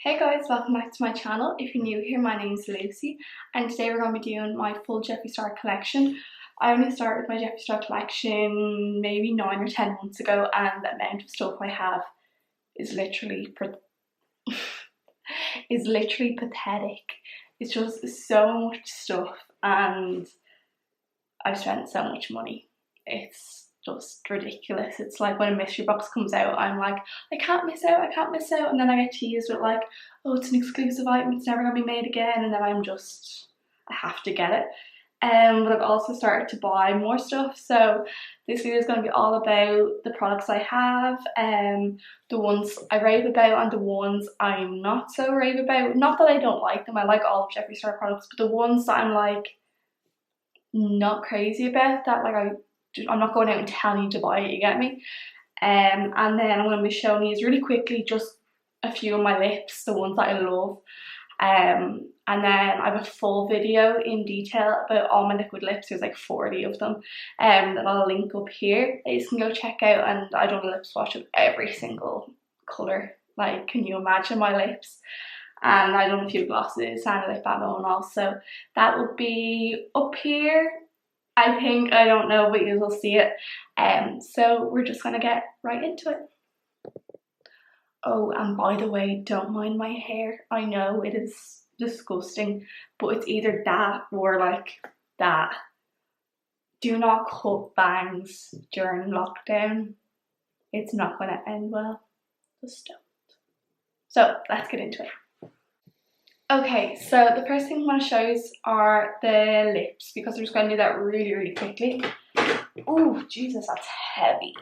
Hey guys, welcome back to my channel. If you're new here, my name is Lucy and today we're going to be doing my full Jeffree Star collection. I only started my Jeffree Star collection maybe 9 or 10 months ago and the amount of stuff I have is literally pathetic. It's just so much stuff and I've spent so much money. It's just ridiculous. It's like when a mystery box comes out, I'm like, I can't miss out, and then I get teased with like, oh, it's an exclusive item, it's never gonna be made again, and then I have to get it. But I've also started to buy more stuff, so this video is going to be all about the products I have, the ones I rave about and the ones I'm not so rave about. Not that I don't like them, I like all of Jeffree Star products, but the ones that I'm like not crazy about, that like I'm not going out and telling you to buy it, you get me? And then I'm going to be showing you really quickly just a few of my lips, the ones that I love. And then I have a full video in detail about all my liquid lips. There's like 40 of them that I'll link up here that you can go check out. And I done a lip swatch of every single colour. Like, can you imagine my lips? And I done a few glosses and a lip balm and all. So that will be up here, I think. I don't know, but you will see it. So we're just gonna get right into it. Oh, and by the way, don't mind my hair. I know it is disgusting, but it's either that or like that. Do not cut bangs during lockdown. It's not gonna end well. Just don't. So let's get into it. Okay, so the first thing I want to show you are the lips, because I'm just going to do that really, really quickly. Oh, Jesus, that's heavy.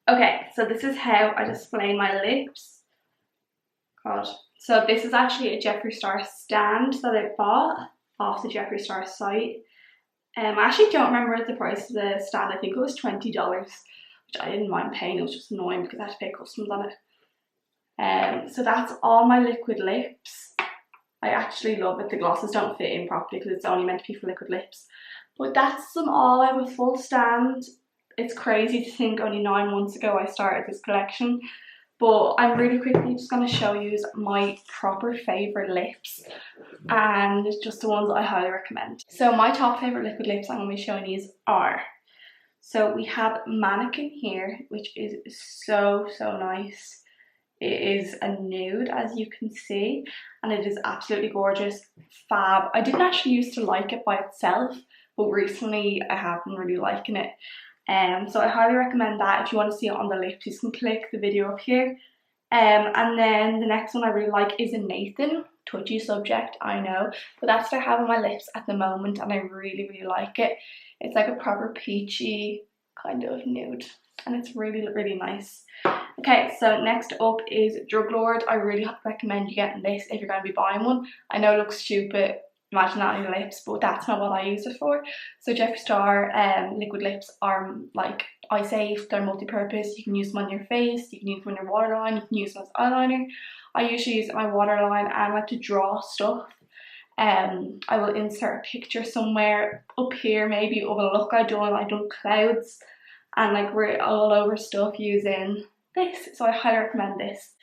Okay, so this is how I display my lips. God. So this is actually a Jeffree Star stand that I bought off the Jeffree Star site. I actually don't remember the price of the stand. I think it was $20, which I didn't mind paying. It was just annoying because I had to pay customs on it. So that's all my liquid lips. I actually love it. The glosses don't fit in properly because it's only meant to be for liquid lips. But that's them all. I have a full stand. It's crazy to think only 9 months ago I started this collection. But I'm really quickly just going to show you my proper favourite lips. And just the ones I highly recommend. So my top favourite liquid lips I'm going to be showing you are. So we have Mannequin here, which is so nice. It is a nude, as you can see, and it is absolutely gorgeous, fab. I didn't actually used to like it by itself, but recently I have been really liking it. So I highly recommend that. If you want to see it on the lips, you can click the video up here. And then the next one I really like is a Nathan. Touchy subject, I know, but that's what I have on my lips at the moment, and I really like it. It's like a proper peachy kind of nude, and it's really nice. Okay, so next up is Drug Lord. I really recommend you getting this if you're going to be buying one. I know it looks stupid, imagine that on your lips, but that's not what I use it for. So Jeffree Star liquid lips are like eye safe, they're multi-purpose. You can use them on your face, you can use them on your waterline, you can use them as eyeliner. I usually use it on my waterline and I like to draw stuff. I will insert a picture somewhere up here maybe of a look I done clouds, and like we're all over stuff using this, so I highly recommend this.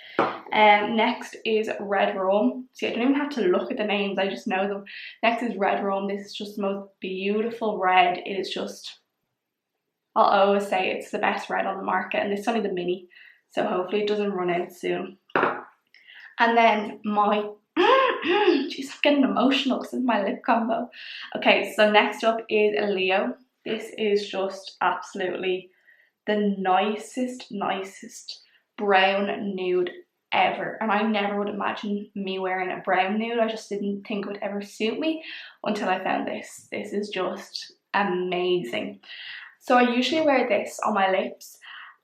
Next is Red Rum. See, I don't even have to look at the names, I just know them. Next is Red Rum. This is just the most beautiful red. It is just, I'll always say it's the best red on the market, and this is only the mini, so hopefully it doesn't run out soon. And then my jeez, I'm getting emotional because it's my lip combo. Okay, so next up is a Leo. This is just absolutely the nicest brown nude ever, and I never would imagine me wearing a brown nude. I just didn't think it would ever suit me until I found this. This is just amazing. So I usually wear this on my lips,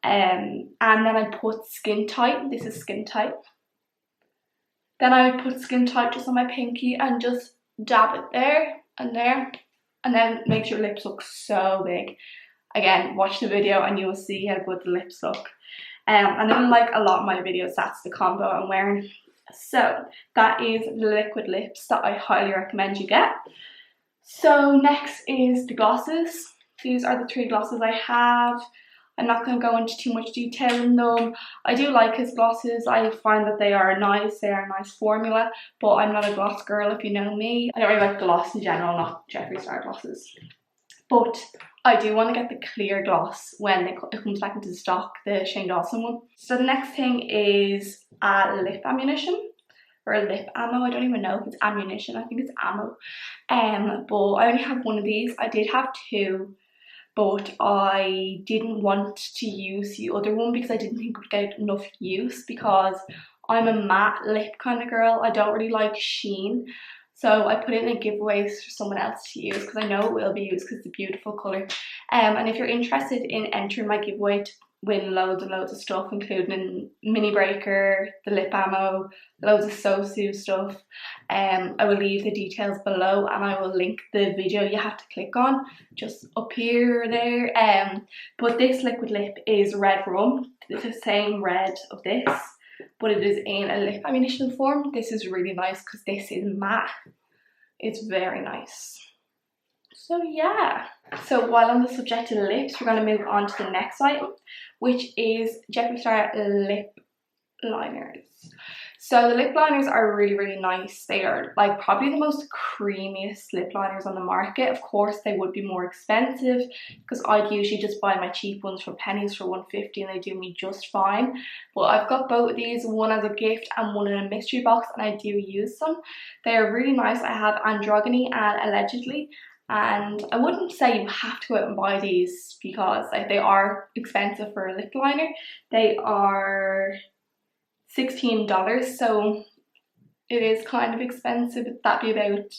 and then I put Skin Tight. This is Skin Tight. Then I would put Skin Tight just on my pinky and just dab it there, and then makes your lips look so big. Again, watch the video and you will see how good the lips look. And then like a lot of my videos, that's the combo I'm wearing. So that is the liquid lips that I highly recommend you get. So next is the glosses. These are the 3 glosses I have. I'm not going to go into too much detail in them. I do like his glosses. I find that they are nice. They are a nice formula, but I'm not a gloss girl if you know me. I don't really like gloss in general, not Jeffree Star glosses. But I do want to get the clear gloss when it comes back into stock, the Shane Dawson one. So the next thing is a lip ammunition. Or a lip ammo. I don't even know if it's ammunition. I think it's ammo. But I only have one of these. I did have two, but I didn't want to use the other one because I didn't think it would get enough use, because I'm a matte lip kind of girl. I don't really like sheen. So I put it in a giveaway for someone else to use because I know it will be used because it's a beautiful colour. And if you're interested in entering my giveaway to win loads and loads of stuff, including mini breaker, the lip ammo, loads of Sosu stuff, I will leave the details below, and I will link the video you have to click on just up here or there. But this liquid lip is red rum. It's the same red of this, but it is in a lip ammunition form. This is really nice because this is matte. It's very nice. So yeah, so while on the subject of lips, we're going to move on to the next item, which is Jeffree Star lip liners. So the lip liners are really, really nice. They are like probably the most creamiest lip liners on the market. Of course, they would be more expensive because I'd usually just buy my cheap ones for pennies for $1.50 and they do me just fine. But I've got both of these, one as a gift and one in a mystery box, and I do use them. They are really nice. I have Androgyny and Allegedly. And I wouldn't say you have to go out and buy these because like, they are expensive for a lip liner. They are $16, so it is kind of expensive. That'd be about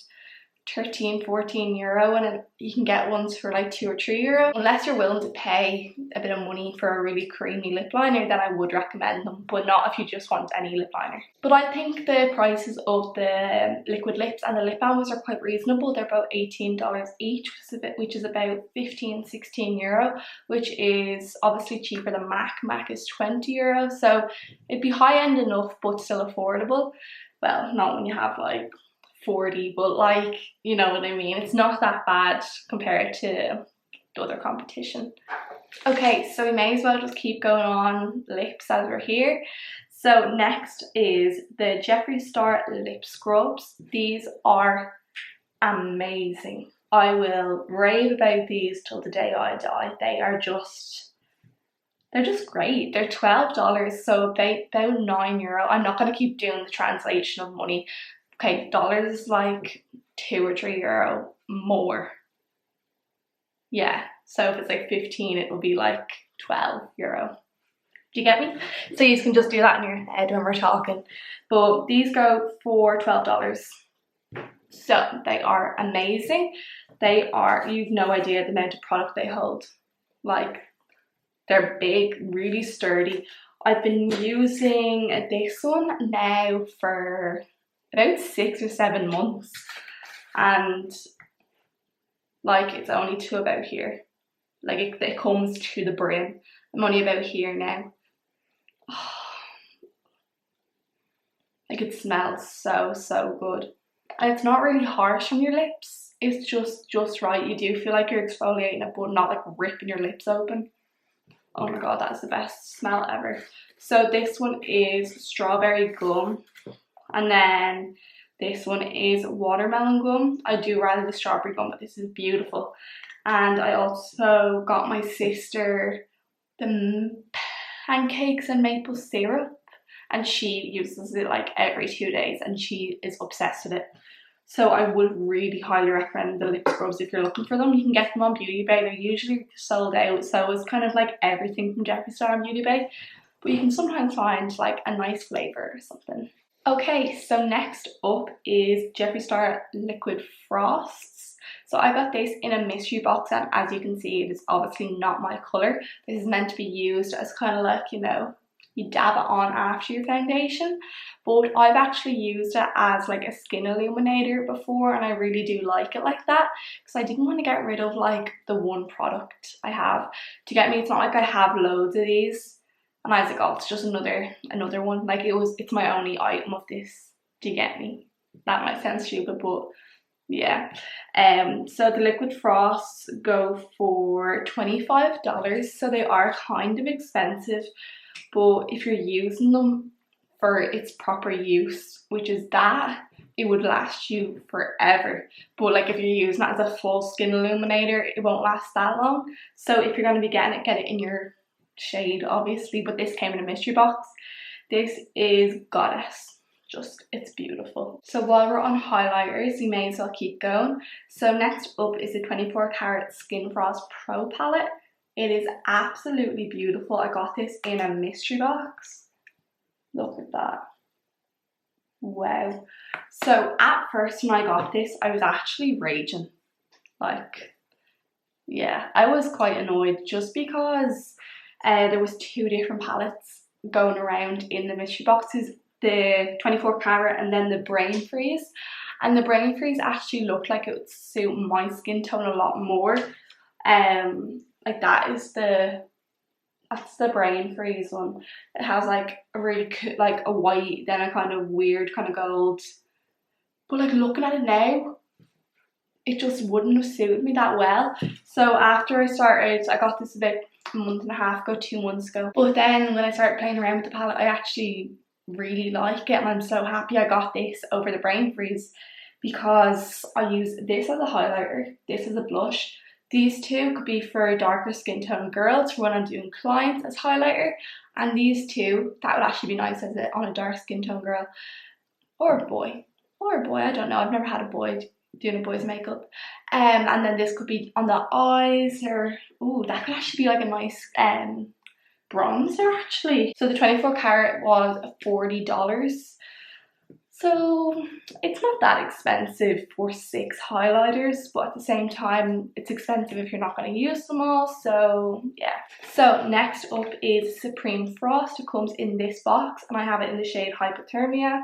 13-14 euro, and you can get ones for like €2 or €3. Unless you're willing to pay a bit of money for a really creamy lip liner, then I would recommend them, but not if you just want any lip liner. But I think the prices of the liquid lips and the lip balms are quite reasonable. They're about $18 each, which is about 15-16 euro, which is obviously cheaper than MAC. MAC is 20 euro, so it'd be high end enough but still affordable. Well, not when you have like 40, but like, you know what I mean, it's not that bad compared to the other competition. Okay, so we may as well just keep going on lips as we're here. So next is the Jeffree Star lip scrubs. These are amazing. I will rave about these till the day I die. They're just great. They're $12, so about €9. I'm not going to keep doing the translation of money. Okay, dollars is like €2 or €3 more. Yeah, so if it's like 15, it will be like €12. Do you get me? So you can just do that in your head when we're talking. But these go for $12. So they are amazing. They are, you've no idea the amount of product they hold. Like, they're big, really sturdy. I've been using this one now for about 6 or 7 months, and like it's only to about here. Like it comes to the brim. I'm only about here now. Oh, like it smells so good, and it's not really harsh on your lips. It's just right. You do feel like you're exfoliating it, but not like ripping your lips open. Oh my god, that's the best smell ever. So this one is strawberry gum. And then this one is watermelon gum. I do rather the strawberry gum, but this is beautiful. And I also got my sister the pancakes and maple syrup, and she uses it like every 2 days and she is obsessed with it. So I would really highly recommend the lip scrubs if you're looking for them. You can get them on Beauty Bay. They're usually sold out, so it's kind of like everything from Jeffree Star and Beauty Bay. But you can sometimes find like a nice flavour or something. Okay, so next up is Jeffree Star Liquid Frosts. So I got this in a mystery box, and as you can see, it is obviously not my colour. This is meant to be used as kind of like, you know, you dab it on after your foundation. But I've actually used it as like a skin illuminator before, and I really do like it like that because I didn't want to get rid of like the one product I have. To get me, it's not like I have loads of these. And I was like, oh, it's just another one. Like it's my only item of this. Do you get me? That might sound stupid, but Yeah. So the liquid frosts go for $25, so they are kind of expensive, but if you're using them for its proper use, which is that, it would last you forever. But like if you're using it as a full skin illuminator, it won't last that long. So if you're going to be getting it, get it in your shade obviously, but this came in a mystery box. This is Goddess. Just, it's beautiful. So while we're on highlighters, you may as well keep going. So next up is the 24 karat Skin Frost Pro palette. It is absolutely beautiful. I got this in a mystery box. Look at that. Wow. So at first when I got this, I was actually raging. Like, yeah, I was quite annoyed just because there was two different palettes going around in the mystery boxes, the 24 karat and then the brain freeze. And the brain freeze actually looked like it would suit my skin tone a lot more. Like that's the brain freeze one. It has like a really like a white, then a kind of weird kind of gold. But like looking at it now, it just wouldn't have suited me that well. So after I got this about a month and a half ago, 2 months ago. But then when I started playing around with the palette, I actually really like it, and I'm so happy I got this over the brain freeze, because I use this as a highlighter, this as a blush. These two could be for darker skin tone girls for when I'm doing clients as highlighter, and these two, that would actually be nice as on a dark skin tone girl or a boy. I don't know, I've never had a boy doing a boy's makeup. And then this could be on the eyes, or ooh, that could actually be like a nice bronzer actually. So the 24 karat was $40. So it's not that expensive for 6 highlighters, but at the same time it's expensive if you're not going to use them all. So yeah. So next up is Supreme Frost. It comes in this box and I have it in the shade Hypothermia.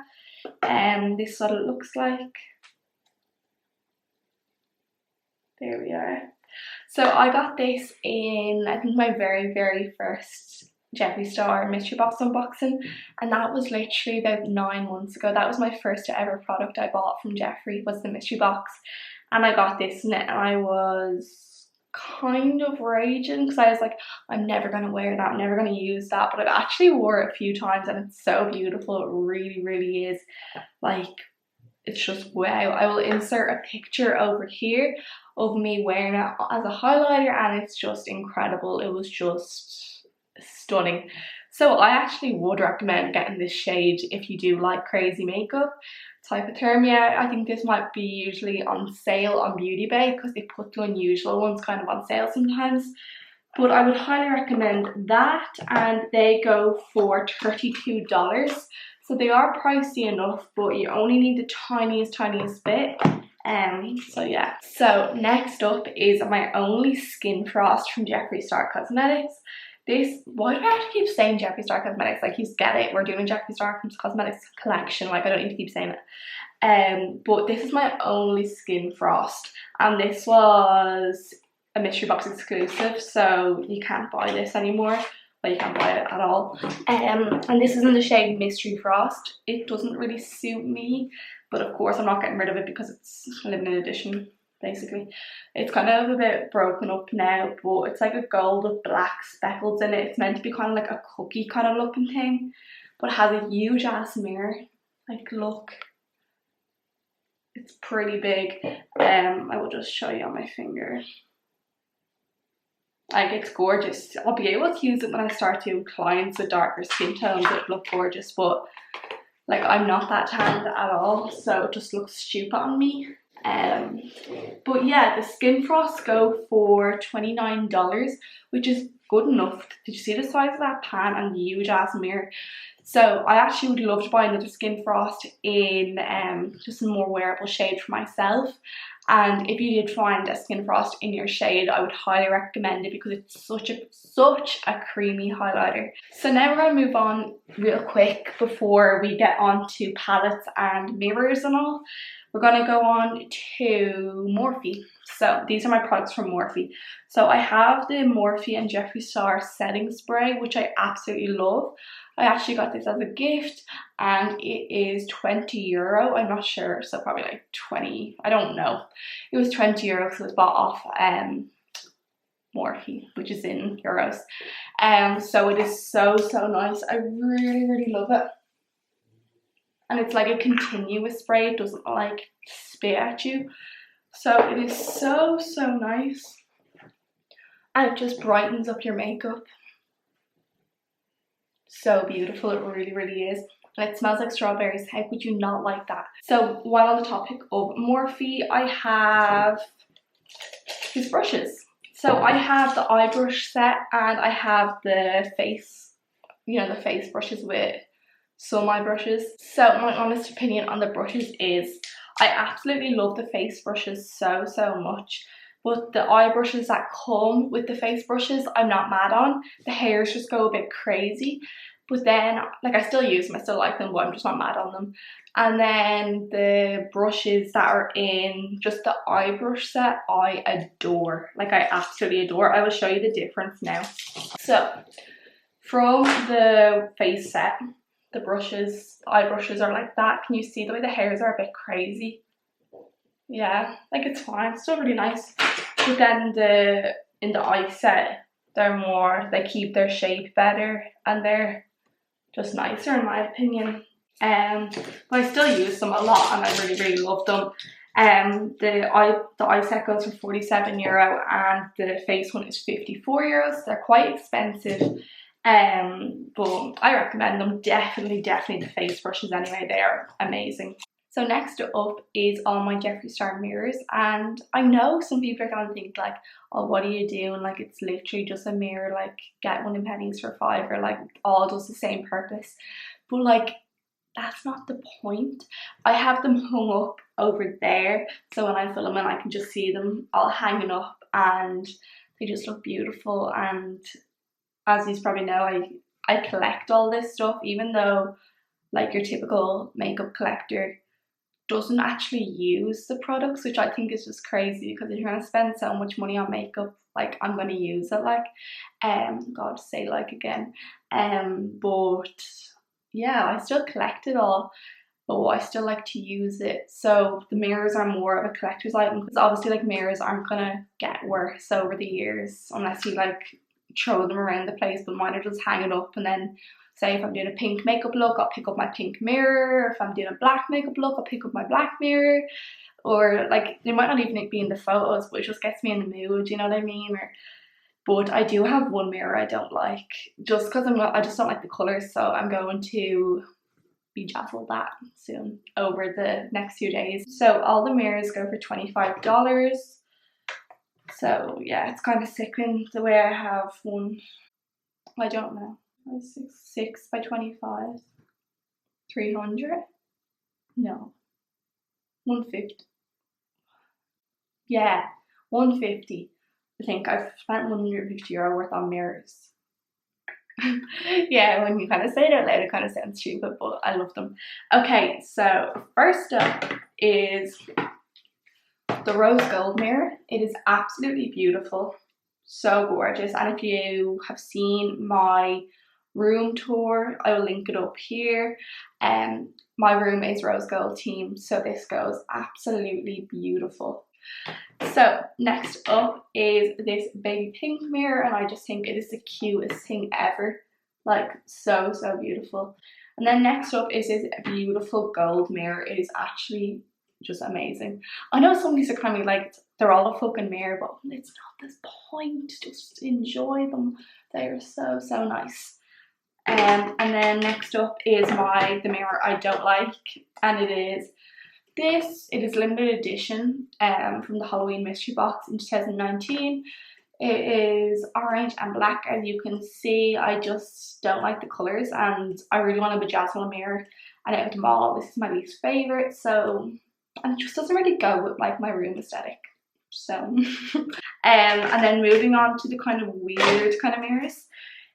And this is what it looks like. There we are. So I got this in, I think, my very first Jeffree Star mystery box unboxing, and that was literally about 9 months ago. That was my first ever product I bought from Jeffree, was the mystery box, and I got this in it, and I was kind of raging because I was like, I'm never going to wear that, I'm never going to use that, but I've actually wore it a few times and it's so beautiful. It really is. Like, it's just wow. I will insert a picture over here of me wearing it as a highlighter, and it's just incredible. It was just stunning. So I actually would recommend getting this shade if you do like crazy makeup. It's Hypothermia. I think this might be usually on sale on Beauty Bay because they put the unusual ones kind of on sale sometimes. But I would highly recommend that, and they go for $32. So they are pricey enough, but you only need the tiniest bit. So yeah. So next up is my only Skin Frost from Jeffree Star Cosmetics. This, why do I have to keep saying Jeffree Star Cosmetics? Like, you get it, we're doing Jeffree Star Cosmetics collection, like I don't need to keep saying it. But this is my only Skin Frost, and this was a mystery box exclusive, so you can't buy this anymore. Well, you can't buy it at all. And this is in the shade Mystery Frost. It doesn't really suit me, but of course I'm not getting rid of it because it's a limited edition, basically. It's kind of a bit broken up now, but it's like a gold with black speckles in it. It's meant to be kind of like a cookie kind of looking thing, but it has a huge ass mirror. Like, look. It's pretty big. I will just show you on my finger. Like, it's gorgeous. I'll be able to use it when I start doing clients with darker skin tones. It look gorgeous, but like, I'm not that tanned at all, so it just looks stupid on me. But yeah, the Skin Frosts go for $29, which is good enough. Did you see the size of that pan and the huge ass mirror? So I actually would love to buy another Skin Frost in just a more wearable shade for myself. And if you did find a Skin Frost in your shade, I would highly recommend it because it's such a creamy highlighter. So now we're going to move on real quick before we get on to palettes and mirrors and all. We're going to go on to Morphe. So these are my products from Morphe. So I have the Morphe and Jeffree Star setting spray, which I absolutely love. I actually got this as a gift, and it is €20. I'm not sure, so probably like 20, I don't know. It was €20 because it was bought off Morphe, which is in euros. So it is so nice. I really love it. And it's like a continuous spray, it doesn't like spit at you. So it is so nice. And it just brightens up your makeup. So beautiful, it really is. And it smells like strawberries. How could you not like that? So while on the topic of Morphe, I have these brushes. So I have the eye brush set and I have the face, you know, the face brushes with some eye brushes. So my honest opinion on the brushes is I absolutely love the face brushes so much. But the eye brushes that come with the face brushes, I'm not mad on. The hairs just go a bit crazy. But then, like, I still use them, I still like them, but I'm just not mad on them. And then the brushes that are in just the eye brush set, I adore. Like, I absolutely adore. I will show you the difference now. So, from the face set, the brushes, the eye brushes are like that. Can you see the way the hairs are a bit crazy? Yeah, like it's fine, it's still really nice. But then in the eye set, they're more, they keep their shape better and they're just nicer in my opinion. But I still use them a lot and I really love them. The eye set goes for €47 and the face one is €54. They're quite expensive. But I recommend them. Definitely the face brushes anyway, they are amazing. So next up is all my Jeffree Star mirrors, and I know some people are gonna think like, oh, what are you doing? Like, it's literally just a mirror, like get one in pennies for £5, or like all does the same purpose. But like, that's not the point. I have them hung up over there, so when I'm filming I can just see them all hanging up and they just look beautiful. And as you probably know, I collect all this stuff, even though like your typical makeup collector doesn't actually use the products, which I think is just crazy, because if you're gonna spend so much money on makeup, like, I'm gonna use it, like, God, say like again. But yeah, I still collect it all, but I still like to use it. So the mirrors are more of a collector's item, because obviously like mirrors aren't gonna get worse over the years unless you like throw them around the place, but mine are just hanging up. And then say if I'm doing a pink makeup look, I'll pick up my pink mirror. Or if I'm doing a black makeup look, I'll pick up my black mirror. Or like, they might not even be in the photos, but it just gets me in the mood, you know what I mean? But I do have one mirror I don't like, just because I just don't like the colours, so I'm going to bejazzle that soon over the next few days. So all the mirrors go for $25. So yeah, it's kind of sickening the way I have one, I don't know, 6 by 25, 300, no, 150, yeah, 150. I think I've spent €150 worth on mirrors. Yeah, when you kind of say it out loud, it kind of sounds stupid, but I love them. Okay, so first up is the rose gold mirror. It is absolutely beautiful, so gorgeous. And if you have seen my room tour, I will link it up here. My room is rose gold theme, so this goes absolutely beautiful. So next up is this baby pink mirror, and I just think it is the cutest thing ever, like so beautiful. And then next up is this beautiful gold mirror. It is actually just amazing. I know some of these are kind of like, they're all a fucking mirror, but it's not the point. Just enjoy them. They are so nice. And then next up is the mirror I don't like, and it is this. It is limited edition from the Halloween mystery box in 2019. It is orange and black, as you can see. I just don't like the colours, and I really want to bejazzle a mirror, and out of them all, this is my least favourite. So, and it just doesn't really go with like my room aesthetic. So and then moving on to the kind of weird kind of mirrors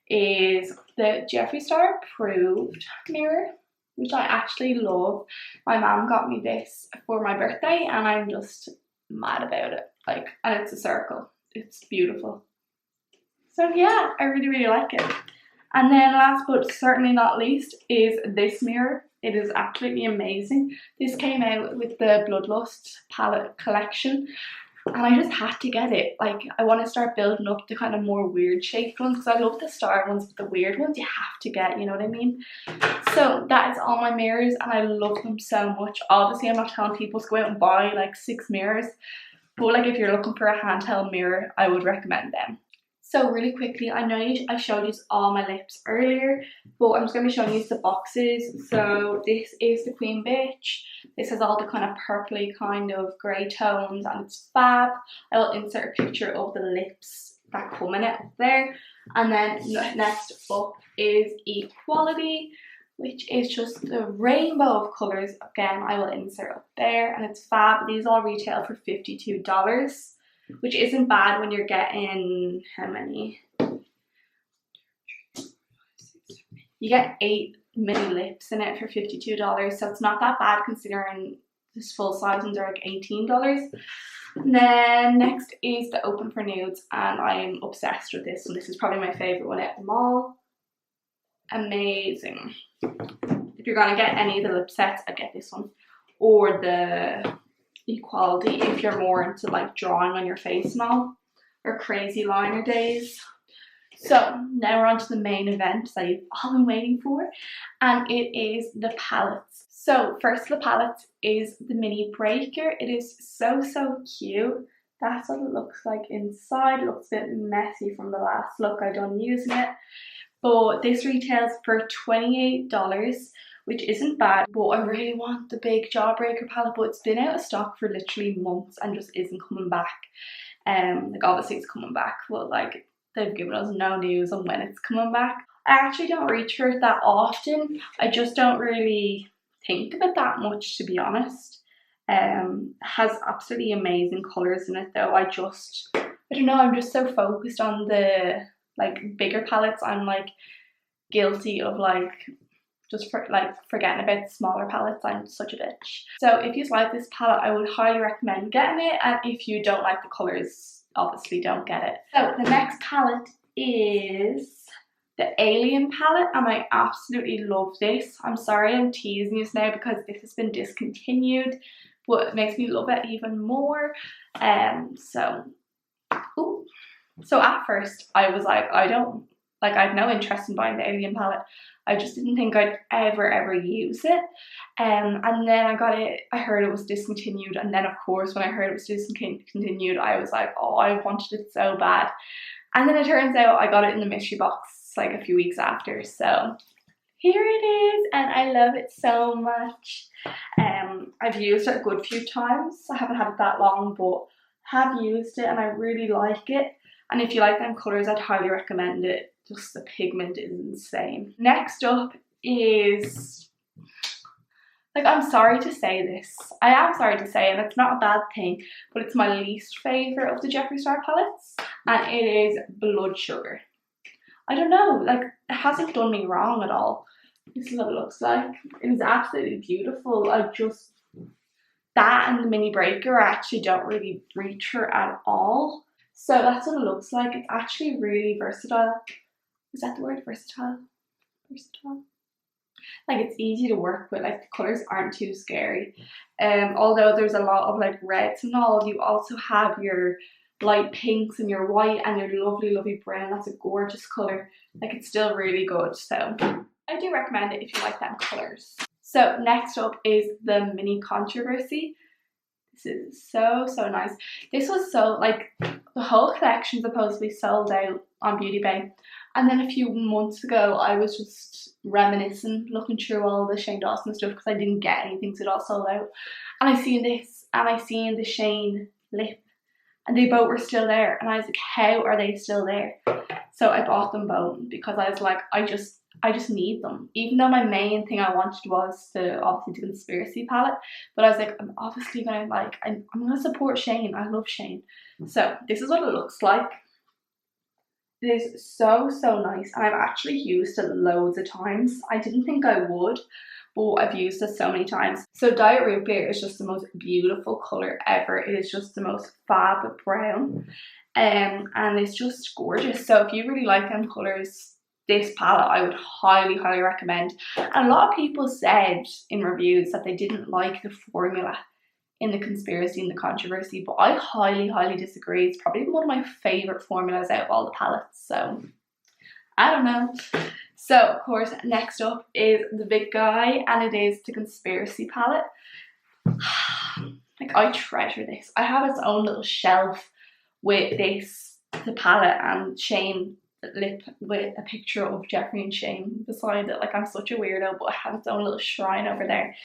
is the Jeffree Star approved mirror, which I actually love. My mom got me this for my birthday and I'm just mad about it. Like, and it's a circle. It's beautiful. So yeah, I really like it. And then last but certainly not least is this mirror. It is absolutely amazing. This came out with the Bloodlust palette collection, and I just had to get it. Like, I want to start building up the kind of more weird shaped ones, because I love the star ones, but the weird ones you have to get, you know what I mean? So that is all my mirrors, and I love them so much. Obviously, I'm not telling people to go out and buy like 6 mirrors, but like if you're looking for a handheld mirror, I would recommend them. So really quickly, I know I showed you all my lips earlier, but I'm just going to be showing you the boxes. So this is the Queen Bitch. This has all the kind of purpley kind of grey tones, and it's fab. I will insert a picture of the lips that come in it there. And then next up is Equality, which is just the rainbow of colours. Again, I will insert up there, and it's fab. These all retail for $52. Which isn't bad when you're getting, how many? You get 8 mini lips in it for $52, so it's not that bad considering this full size ones are like $18. And then next is the Open for Nudes, and I'm obsessed with this one. This is probably my favourite one out of them all. Amazing. If you're gonna get any of the lip sets, I get this one. Or the Equality if you're more into like drawing on your face and all, or crazy liner days. So now we're on to the main event that you've all been waiting for, and it is the palettes. So first of the palettes is the Mini Breaker. It is so cute. That's what it looks like inside. It looks a bit messy from the last look I done using it, but this retails for $28, which isn't bad. But I really want the big Jawbreaker palette, but it's been out of stock for literally months and just isn't coming back. Like obviously it's coming back, but like they've given us no news on when it's coming back. I actually don't reach for it that often. I just don't really think of it that much, to be honest. It has absolutely amazing colours in it though. I don't know, I'm just so focused on the like bigger palettes. I'm like guilty of like just forgetting about smaller palettes. I'm such a bitch. So if you like this palette, I would highly recommend getting it, and if you don't like the colours, obviously don't get it. So the next palette is the Alien palette, and I absolutely love this. I'm sorry I'm teasing you now because this has been discontinued, but it makes me love it even more. So at first I was like, I have no interest in buying the Alien palette. I just didn't think I'd ever use it. And then I got it, I heard it was discontinued, and then of course when I heard it was discontinued, I was like, oh, I wanted it so bad. And then it turns out I got it in the mystery box like a few weeks after, so here it is, and I love it so much. I've used it a good few times. I haven't had it that long, but have used it and I really like it. And if you like them colours, I'd highly recommend it. Just the pigment is insane. Next up is, like, I'm sorry to say this. I am sorry to say, and it's not a bad thing, but it's my least favourite of the Jeffree Star palettes, and it is Blood Sugar. I don't know, like, it hasn't done me wrong at all. This is what it looks like. It is absolutely beautiful. That and the Mini Breaker I actually don't really reach for at all. So that's what it looks like. It's actually really versatile. Is that the word? Versatile? Versatile? Like, it's easy to work with. Like, the colours aren't too scary. Although there's a lot of like reds and all, you also have your light pinks and your white and your lovely brown. That's a gorgeous colour. Like, it's still really good. So I do recommend it if you like them colours. So next up is the Mini Controversy. This is so nice. This was so, like, the whole collection supposedly sold out on Beauty Bay. And then a few months ago, I was just reminiscing, looking through all the Shane Dawson stuff because I didn't get anything, so it all sold out. And I seen this, and I seen the Shane lip, and they both were still there. And I was like, how are they still there? So I bought them both because I was like, I just need them. Even though my main thing I wanted was obviously the Conspiracy palette, but I was like, I'm obviously gonna I'm gonna support Shane. I love Shane. So this is what it looks like. It is so nice, and I've actually used it loads of times. I didn't think I would, but I've used it so many times. So Diet Root Beer is just the most beautiful colour ever. It is just the most fab brown, and it's just gorgeous. So if you really like them colours, this palette I would highly, highly recommend. And a lot of people said in reviews that they didn't like the formula in the Conspiracy and the Controversy, but I highly, highly disagree. It's probably one of my favourite formulas out of all the palettes, so I don't know. So of course, next up is the big guy, and it is the Conspiracy palette. Like, I treasure this. I have its own little shelf with this, the palette, and Shane lip with a picture of Jeffree and Shane beside it. Like, I'm such a weirdo, but it has its own little shrine over there.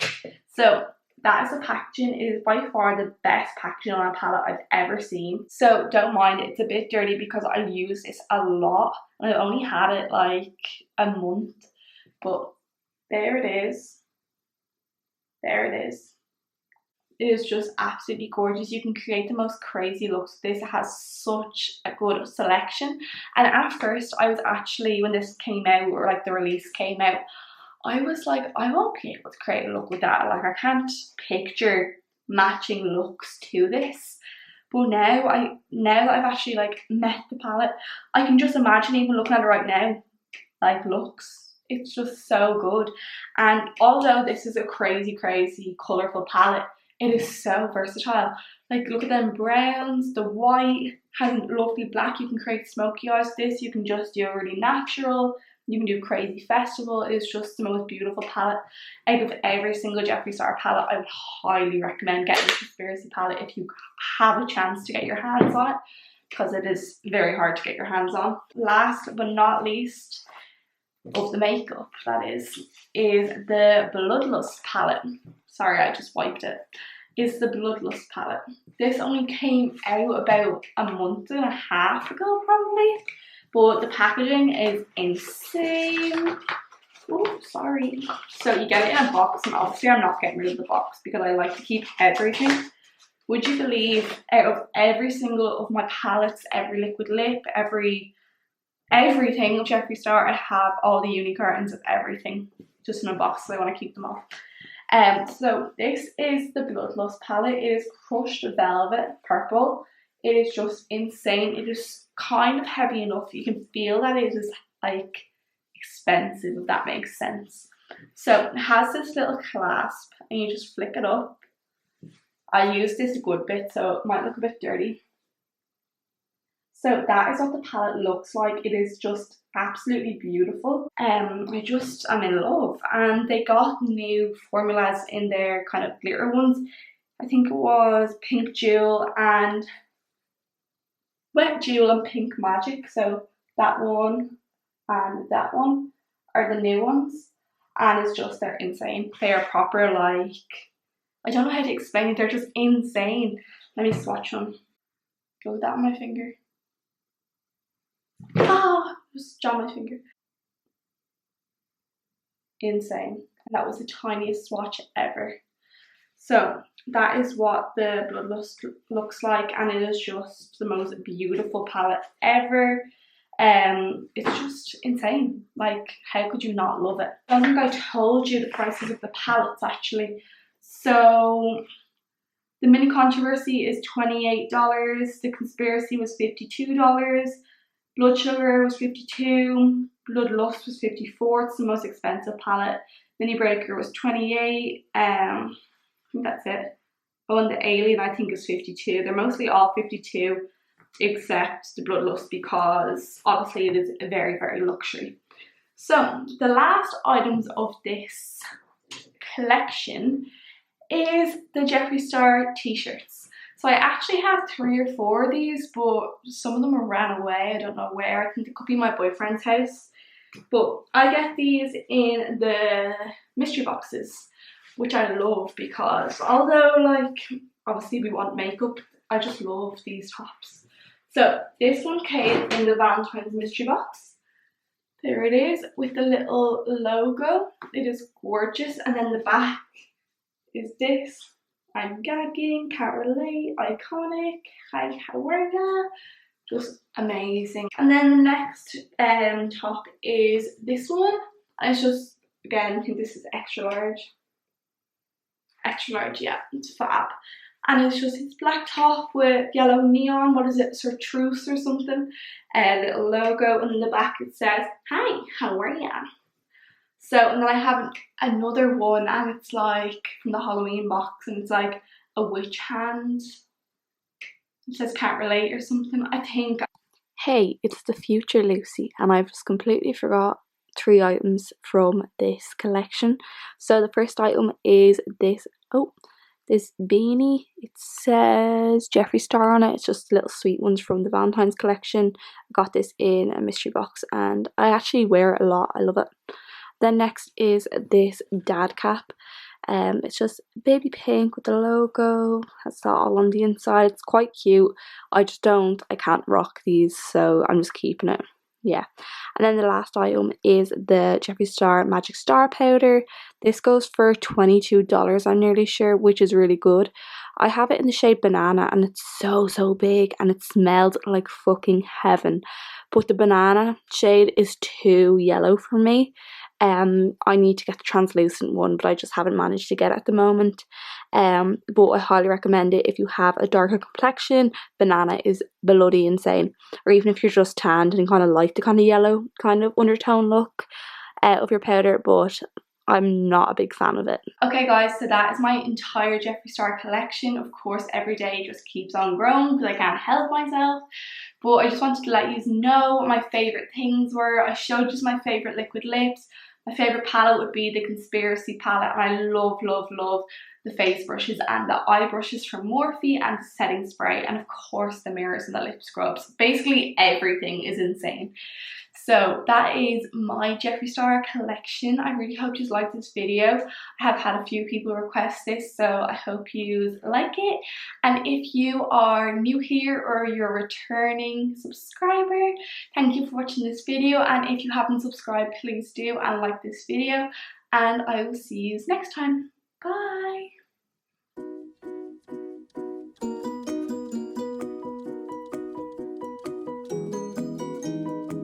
So that is the packaging. It is by far the best packaging on a palette I've ever seen. So don't mind, it's a bit dirty because I use this a lot and I've only had it like a month. But there it is. There it is. It is just absolutely gorgeous. You can create the most crazy looks with this. It has such a good selection. And at first, I was actually, when this came out, or like the release came out, I was like, I won't be able to create a look with that. Like, I can't picture matching looks to this. But now that I've actually like met the palette, I can just imagine even looking at it right now, like looks. It's just so good. And although this is a crazy, crazy colourful palette, it is so versatile. Like, look at them browns, the white, has a lovely black. You can create smoky eyes with this. You can just do a really natural. You can do crazy festival. It's just the most beautiful palette. Out of every single Jeffree Star palette, I would highly recommend getting the Conspiracy palette if you have a chance to get your hands on it, because it is very hard to get your hands on. Last but not least of the makeup, that is the Bloodlust palette. Sorry, I just wiped it. Is the Bloodlust palette. This only came out about a month and a half ago, probably. But the packaging is insane. Oh, sorry. So you get it in a box, and obviously I'm not getting rid of the box because I like to keep everything. Would you believe, out of every single of my palettes, every liquid lip, everything of Jeffree Star, I have all the uni cartons of everything just in a box, so I want to keep them off. So this is the Bloodlust palette. It is crushed velvet purple. It is just insane. It is kind of heavy enough. You can feel that it is like expensive, if that makes sense. So it has this little clasp and you just flick it up. I use this a good bit, so it might look a bit dirty. So that is what the palette looks like. It is just absolutely beautiful. I'm in love. And they got new formulas in their kind of glitter ones. I think it was Pink Jewel and Wet Jewel and Pink Magic. So that one and that one are the new ones. And it's just, they're insane. They are proper, like, I don't know how to explain it. They're just insane. Let me swatch them. Go with that on my finger. Ah, just jam my finger. Insane. And that was the tiniest swatch ever. So that is what the Bloodlust looks like, and it is just the most beautiful palette ever. It's just insane. Like, how could you not love it? I don't think I told you the prices of the palettes actually. So the Mini Controversy is $28. The Conspiracy was $52. Blood Sugar was $52. Bloodlust was $54. It's the most expensive palette. Mini Breaker was $28. I think that's it. Oh, and the Alien I think is $52. They're mostly all $52 except the Bloodlust because obviously it is very, very luxury. So the last items of this collection is the Jeffree Star t-shirts. So I actually have 3 or 4 of these, but some of them are ran away. I don't know where. I think it could be my boyfriend's house. But I get these in the mystery boxes, which I love because although, like, obviously we want makeup, I just love these tops. So this one came in the Valentine's mystery box. There it is with the little logo. It is gorgeous. And then the back is this. I'm gagging, can't relate, iconic, hi, how are ya? Just amazing. And then the next top is this one. And it's just, again, I think this is extra large. Extra large, yeah, it's fab. and it's just his black top with yellow neon, what is it, chartreuse or something, a little logo, and in the back it says, "Hi, how are ya?" So, and then I have another one, and it's like from the Halloween box, and it's like a witch hand. It says "can't relate" or something, I think. Hey, it's the future Lucy, and I've just completely forgot 3 items from this collection. So the first item is this, this beanie. It says Jeffree Star on it. It's just little sweet ones from the Valentine's collection. I got this in a mystery box, and I actually wear it a lot. I love it. Then next is this dad cap. It's just baby pink with the logo, has that all on the inside. It's quite cute. I can't rock these, so I'm just keeping it. Yeah. And then the last item is the Jeffree Star Magic Star powder. This goes for $22, I'm nearly sure, which is really good. I have it in the shade banana, and it's so big, and it smells like fucking heaven. But the banana shade is too yellow for me. I need to get the translucent one, but I just haven't managed to get it at the moment. But I highly recommend it if you have a darker complexion. Banana is bloody insane. Or even if you're just tanned and kind of like the kind of yellow kind of undertone look of your powder, but I'm not a big fan of it. Okay guys, so that is my entire Jeffree Star collection. Of course, every day just keeps on growing because I can't help myself. But I just wanted to let you know what my favourite things were. I showed you my favourite liquid lips. My favourite palette would be the Conspiracy palette, and I love the face brushes and the eye brushes from Morphe, and the setting spray, and of course the mirrors and the lip scrubs. Basically everything is insane. So that is my Jeffree Star collection. I really hope you liked this video. I have had a few people request this, so I hope you like it. And if you are new here or you're a returning subscriber, thank you for watching this video. And if you haven't subscribed, please do and like this video. And I will see you next time. Bye!